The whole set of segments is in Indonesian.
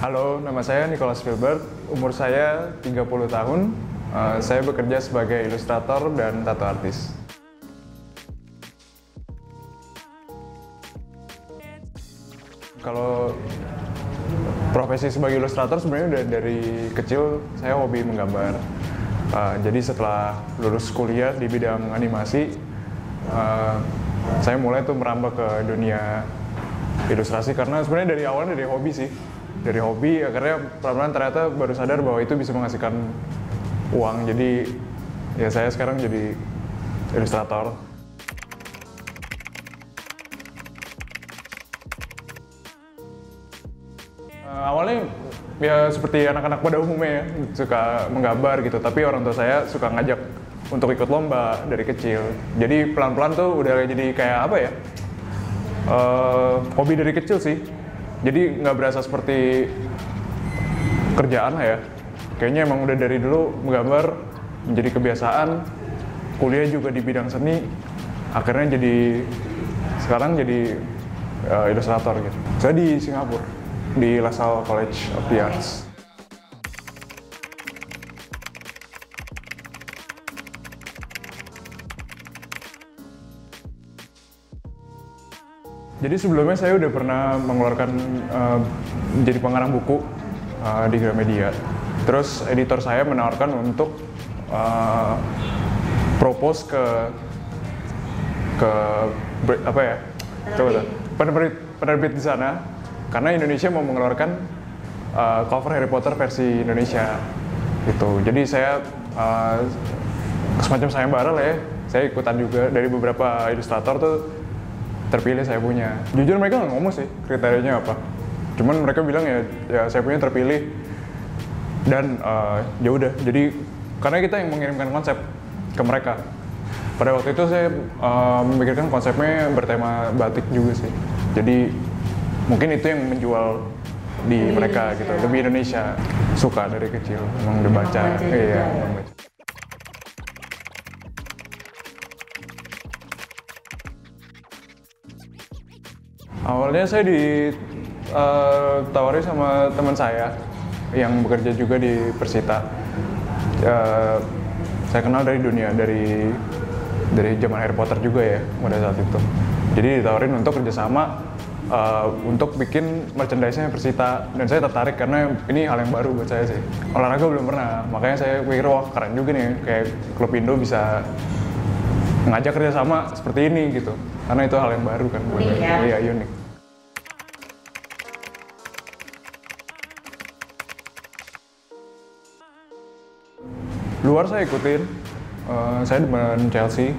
Halo, nama saya Nicholas Spielberg, umur saya 30 tahun. Saya bekerja sebagai ilustrator dan tato artis. Kalau profesi sebagai ilustrator sebenarnya udah dari kecil saya hobi menggambar. Jadi setelah lulus kuliah di bidang animasi, saya mulai tuh merambah ke dunia ilustrasi karena sebenarnya dari awalnya dari hobi sih. Dari hobi akhirnya pelan-pelan ternyata baru sadar bahwa itu bisa menghasilkan uang. Jadi ya saya sekarang jadi ilustrator. Awalnya ya seperti anak-anak pada umumnya ya, suka menggambar gitu, tapi orang tua saya suka ngajak untuk ikut lomba dari kecil. Jadi pelan-pelan tuh udah jadi kayak apa ya, hobi dari kecil sih. Jadi nggak berasa seperti kerjaan lah ya. Kayaknya emang udah dari dulu menggambar menjadi kebiasaan. Kuliah juga di bidang seni, akhirnya sekarang jadi ilustrator gitu. Saya di Singapura, di LaSalle College of the Arts. Jadi sebelumnya saya udah pernah mengeluarkan jadi pengarang buku di Gramedia. Terus editor saya menawarkan untuk propose ke apa ya? Coba penerbit di sana. Karena Indonesia mau mengeluarkan cover Harry Potter versi Indonesia gitu. Jadi saya semacam sayembara lah ya. Saya ikutan juga dari beberapa ilustrator tuh terpilih saya punya. Jujur mereka nggak ngomong sih kriterianya apa. Cuman mereka bilang ya saya punya terpilih dan ya udah. Jadi karena kita yang mengirimkan konsep ke mereka. Pada waktu itu saya memikirkan konsepnya bertema batik juga sih. Jadi mungkin itu yang menjual di mereka gitu, lebih Indonesia. Suka dari kecil, emang udah baca. Iya, baca. Awalnya saya ditawari sama teman saya yang bekerja juga di Persita. Saya kenal dari dunia, dari zaman Harry Potter juga ya pada saat itu. Jadi ditawarin untuk kerjasama untuk bikin merchandise-nya Persita, dan saya tertarik karena ini hal yang baru buat saya sih. Olahraga belum pernah, makanya saya pikir wah keren juga nih kayak klub Indo bisa ngajak kerjasama seperti ini gitu, karena itu hal yang baru kan buat saya. Iya, unik. Luar saya ikutin, saya demen Chelsea.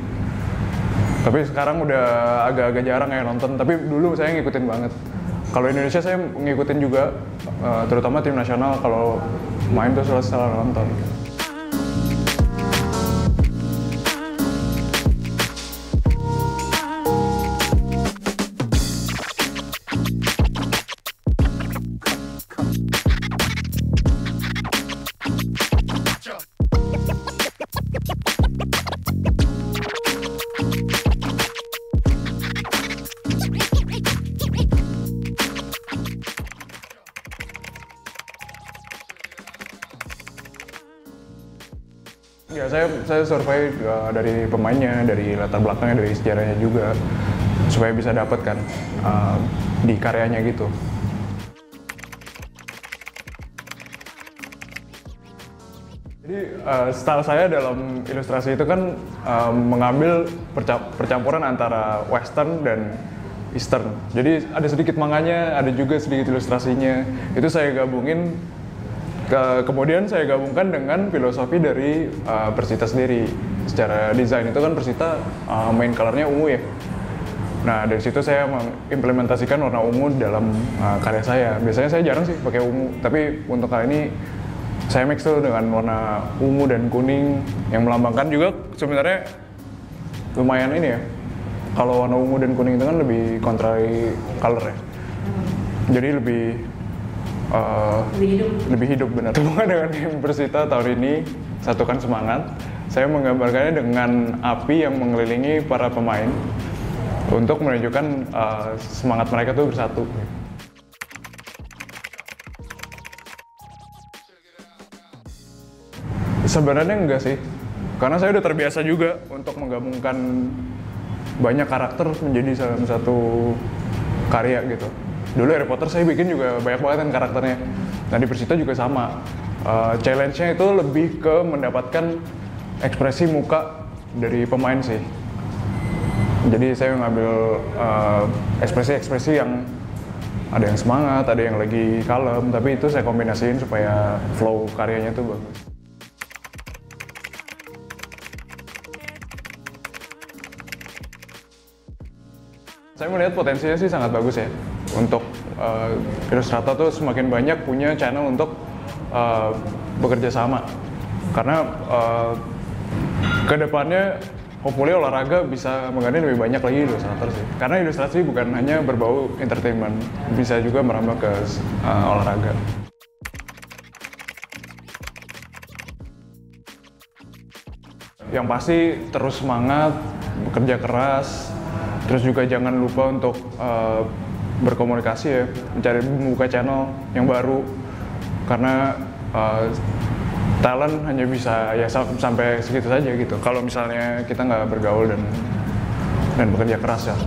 Tapi sekarang udah agak-agak jarang ya nonton, tapi dulu saya ngikutin banget. Kalau Indonesia saya ngikutin juga, terutama tim nasional kalau main tuh selalu nonton. Ya, saya survei dari pemainnya, dari latar belakangnya, dari sejarahnya juga, supaya bisa dapat kan di karyanya gitu. Jadi style saya dalam ilustrasi itu kan mengambil percampuran antara Western dan Eastern. Jadi ada sedikit manganya, ada juga sedikit ilustrasinya. Itu saya gabungin. Kemudian saya gabungkan dengan filosofi dari Persita sendiri. Secara desain itu kan Persita main colornya ungu ya. Nah dari situ saya mengimplementasikan warna ungu dalam karya saya. Biasanya saya jarang sih pakai ungu, tapi untuk kali ini saya mix tuh dengan warna ungu dan kuning yang melambangkan juga sebenarnya lumayan ini ya. Kalau warna ungu dan kuning itu kan lebih contrary color ya. Jadi lebih hidup benar. Hubungan dengan tim Persita tahun ini, satukan semangat. Saya menggambarkannya dengan api yang mengelilingi para pemain untuk menunjukkan semangat mereka tuh bersatu. Sebenarnya enggak sih, karena saya udah terbiasa juga untuk menggabungkan banyak karakter menjadi dalam satu karya gitu. Dulu Harry Potter saya bikin juga banyak banget kan karakternya. Nah di Persita juga sama. Challenge-nya itu lebih ke mendapatkan ekspresi muka dari pemain sih. Jadi saya ngambil ekspresi-ekspresi yang ada yang semangat, ada yang lagi kalem, tapi itu saya kombinasiin supaya flow karyanya itu bagus. Saya melihat potensinya sih sangat bagus ya. Untuk ilustrator tuh semakin banyak punya channel untuk bekerja sama. Karena kedepannya hopefully olahraga bisa menggandeng lebih banyak lagi ilustrator sih. Karena ilustrasi bukan hanya berbau entertainment, bisa juga merambah ke olahraga. Yang pasti terus semangat, bekerja keras, terus juga jangan lupa untuk berkomunikasi ya, mencari membuka channel yang baru. Karena talent hanya bisa ya sampai segitu saja gitu. Kalau misalnya kita nggak bergaul dan bekerja keras ya.